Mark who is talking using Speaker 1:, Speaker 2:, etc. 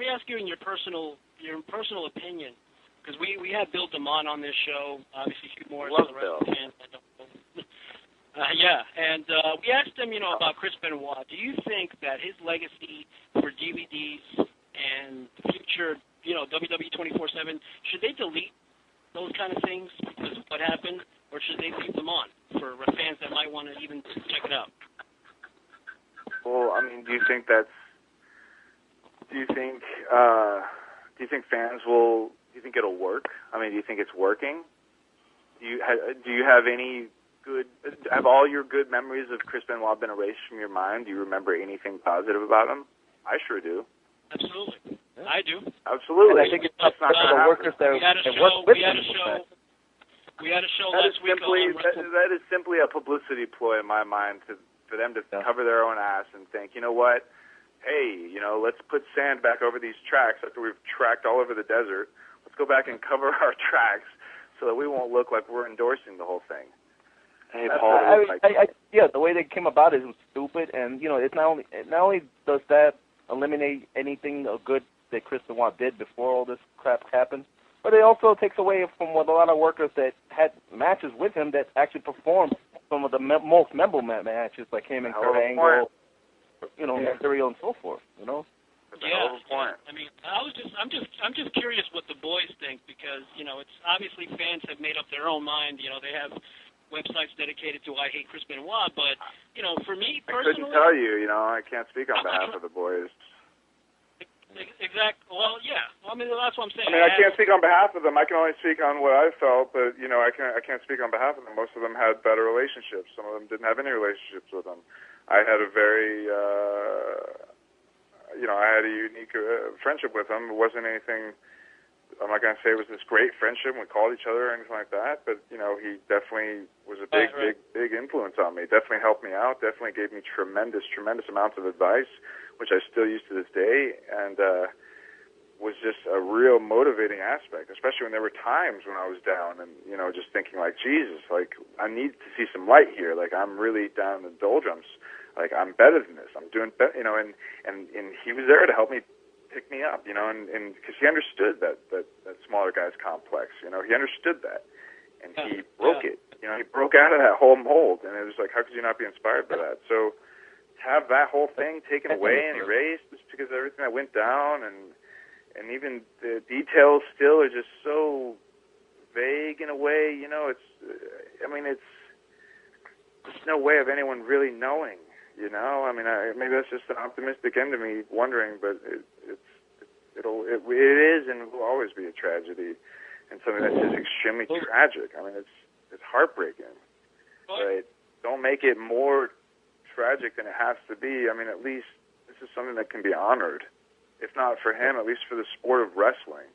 Speaker 1: me ask you in your personal opinion, because we had Bill DeMott on this show. Obviously, Hugh Morris and the rest of the fans. I don't know. Yeah, and we asked him, about Chris Benoit. Do you think that his legacy for DVDs and future, WWE 24/7, should they delete those kind of things because of what happened, or should they leave them on for fans that might want to even check it out?
Speaker 2: Well, I mean, do you think fans will? Do you think it'll work? I mean, do you think it's working? Do you have any good? Have all your good memories of Chris Benoit been erased from your mind? Do you remember anything positive about him? I sure do.
Speaker 1: Absolutely, I do.
Speaker 2: Absolutely.
Speaker 3: And I think it's not for the workers that work with him.
Speaker 1: We had a show last week.
Speaker 2: That is simply a publicity ploy in my mind for them to cover their own ass and think, you know what? Hey, let's put sand back over these tracks after we've tracked all over the desert. Let's go back and cover our tracks so that we won't look like we're endorsing the whole thing. Hey, Paul.
Speaker 3: The way they came about it was stupid, and it's not only does that eliminate anything good that Chris Benoit did before all this crap happened, but it also takes away from what a lot of workers that had matches with him that actually performed some of the most memorable matches, like him and Kurt Angle, Mysterio and so forth.
Speaker 1: Yeah, I mean, I'm just curious what the boys think, because it's obviously fans have made up their own mind. They have websites dedicated to I Hate Chris Benoit, but for me personally,
Speaker 2: I couldn't tell you. I can't speak on behalf of the boys.
Speaker 1: Exactly. Well, yeah. Well, I mean, that's what I'm saying.
Speaker 2: I mean, I can't speak on behalf of them. I can only speak on what I felt, but I can't speak on behalf of them. Most of them had better relationships. Some of them didn't have any relationships with them. I had a very, I had a unique friendship with him. It wasn't anything. I'm not going to say it was this great friendship. We called each other or anything like that, but he definitely was a big influence on me. Definitely helped me out. Definitely gave me tremendous amounts of advice, which I still use to this day, and was just a real motivating aspect, especially when there were times when I was down and just thinking like, Jesus, like I need to see some light here. Like I'm really down in the doldrums. Like I'm better than this. I'm doing better, and he was there to help me pick me up, and because he understood that smaller guy's complex, he understood that, and he broke it, he broke out of that whole mold, and it was like, how could you not be inspired by that? So to have that whole thing taken away and erased just because of everything that went down, and even the details still are just so vague in a way, there's no way of anyone really knowing. Maybe that's just an optimistic end of me wondering, but it is and will always be a tragedy, and something that's just extremely tragic. I mean, it's heartbreaking, but don't make it more tragic than it has to be. I mean, at least this is something that can be honored, if not for him, at least for the sport of wrestling.